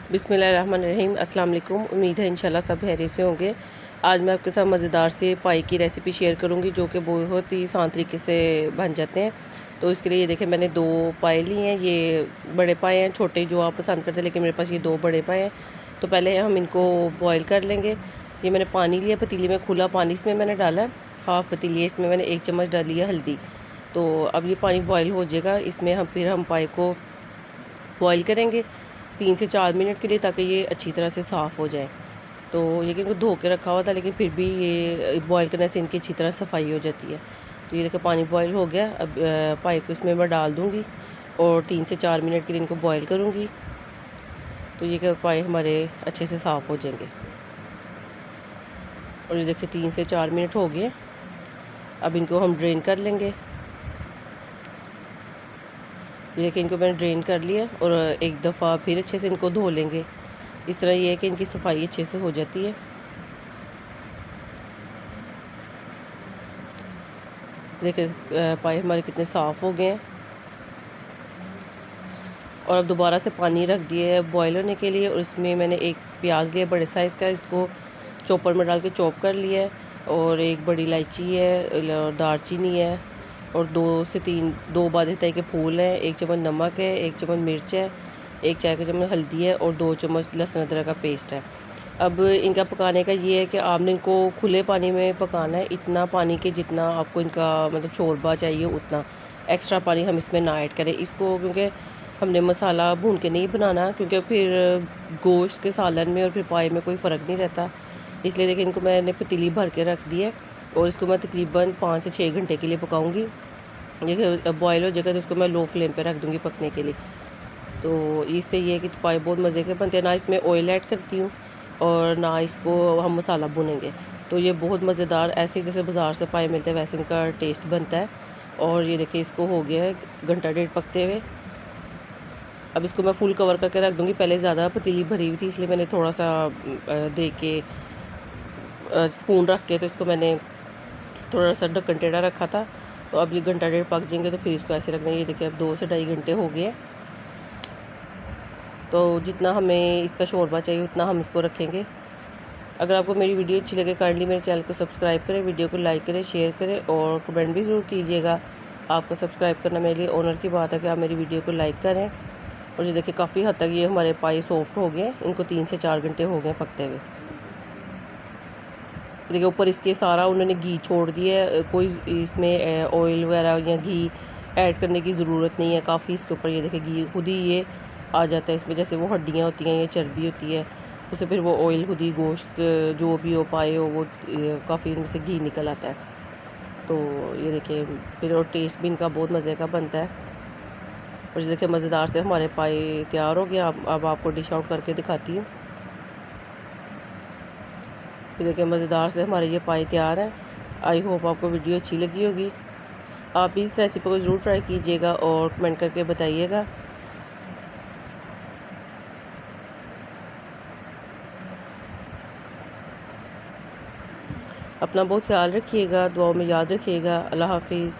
बिस्मिल्लाहिर्रहमानिर्रहीम। अस्सलाम वालेकुम। उम्मीद है इंशाल्लाह सब खैरियत से होंगे। आज मैं आपके साथ मज़ेदार से पाई की रेसिपी शेयर करूंगी जो कि बहुत ही आसान तरीके से बन जाते हैं। तो इसके लिए ये देखें, मैंने 2 पाए लिए हैं। ये बड़े पाए हैं, छोटे जो आप पसंद करते हैं, लेकिन मेरे पास ये 2 बड़े पाए हैं। तो पहले हम इनको बॉयल कर लेंगे। ये मैंने पानी लिया पतीली में, खुला पानी इसमें मैंने डाला है। हाफ़ पतीली है, इसमें मैंने 1 चम्मच डाली है हल्दी। तो अब ये पानी बॉयल हो जाएगा, इसमें हम पाए को बॉयल करेंगे 3 से 4 मिनट के लिए, ताकि ये अच्छी तरह से साफ़ हो जाए। तो ये कि इनको धो के रखा हुआ था, लेकिन फिर भी ये बॉयल करने से इनकी अच्छी तरह सफाई हो जाती है। तो ये देखो पानी बॉयल हो गया। अब पाई को इसमें मैं डाल दूँगी और 3 से 4 मिनट के लिए इनको बॉयल करूँगी। तो ये कि पाए हमारे अच्छे से साफ़ हो जाएंगे। और ये देखिए 3 से 4 मिनट हो गए। अब इनको हम ड्रेन कर लेंगे। ये देखिए इनको मैंने ड्रेन कर लिया और एक दफ़ा फिर अच्छे से इनको धो लेंगे। इस तरह ये है कि इनकी सफाई अच्छे से हो जाती है। देखिए पाए हमारे कितने साफ़ हो गए हैं। और अब दोबारा से पानी रख दिया है बॉयल होने के लिए, और इसमें मैंने एक प्याज लिया बड़े साइज़ का, इसको चॉपर में डाल के चॉप कर लिया है। और एक बड़ी इलायची है और दालचीनी है, और 2 बादे के फूल हैं, 1 चम्मच नमक है, 1 चम्मच मिर्च है, 1 चाय का चम्मच हल्दी है, और 2 चम्मच लहसुन अदरक का पेस्ट है। अब इनका पकाने का ये है कि आपने इनको खुले पानी में पकाना है, इतना पानी के जितना आपको इनका मतलब शोरबा चाहिए उतना। एक्स्ट्रा पानी हम इसमें ना ऐड करें इसको, क्योंकि हमने मसाला भून के नहीं बनाना, क्योंकि फिर गोश्त के सालन में और फिर पाए में कोई फ़र्क नहीं रहता। इसलिए देखिए इनको मैंने पतीली भर के रख दी है, और इसको मैं तकरीबन 5 से 6 घंटे के लिए पकाऊंगी। देखिए बॉयल हो जाएगा तो इसको मैं लो फ्लेम पे रख दूँगी पकने के लिए। तो इससे ये है कि पाए बहुत मज़े के बनते हैं। ना इसमें ऑयल ऐड करती हूँ और ना इसको हम मसाला भुनेंगे। तो ये बहुत मज़ेदार, ऐसे जैसे बाज़ार से पाए मिलते हैं वैसे इनका टेस्ट बनता है। और ये देखिए इसको हो गया है घंटा डेढ़ पकते हुए। अब इसको मैं फुल कवर करके रख दूँगी। पहले ज़्यादा पतीली भरी हुई थी, इसलिए मैंने थोड़ा सा दे के स्पून रख के तो इसको मैंने थोड़ा सा ढक्कन टेढ़ा रखा था। तो अब ये घंटा डेढ़ पक जाएंगे तो फिर इसको ऐसे रख देंगे। ये देखिए अब 2 से ढाई घंटे हो गए। तो जितना हमें इसका शोरबा चाहिए उतना हम इसको रखेंगे। अगर आपको मेरी वीडियो अच्छी लगे काइंडली मेरे चैनल को सब्सक्राइब करें, वीडियो को लाइक करें, शेयर करें और कमेंट भी ज़रूर कीजिएगा। आपको सब्सक्राइब करना मेरे लिए ऑनर की बात है कि आप मेरी वीडियो को लाइक करें। और ये देखिए काफ़ी हद तक ये हमारे पाए सॉफ्ट हो गए, इनको 3 से 4 घंटे हो गए पकते हुए। देखिए ऊपर इसके सारा उन्होंने घी छोड़ दिया है, कोई इसमें ऑयल वगैरह या घी ऐड करने की ज़रूरत नहीं है। काफ़ी इसके ऊपर ये देखिए घी खुद ही ये आ जाता है इसमें, जैसे वो हड्डियाँ होती हैं या चर्बी होती है उससे फिर वो ऑयल खुद ही गोश्त जो भी हो पाए हो वो काफ़ी इनमें से घी निकल आता है। तो ये देखिए फिर और टेस्ट भी इनका बहुत मज़े का बनता है। और ये देखिए मज़ेदार से हमारे पाए तैयार हो गए। अब आपको डिश आउट करके दिखाती हूँ। ये देखिए मज़ेदार से हमारे ये पाए तैयार हैं। आई होप आपको वीडियो अच्छी लगी होगी। आप भी इस रेसिपी को ज़रूर ट्राई कीजिएगा और कमेंट करके बताइएगा। अपना बहुत ख्याल रखिएगा, दुआओं में याद रखिएगा। अल्लाह हाफिज़।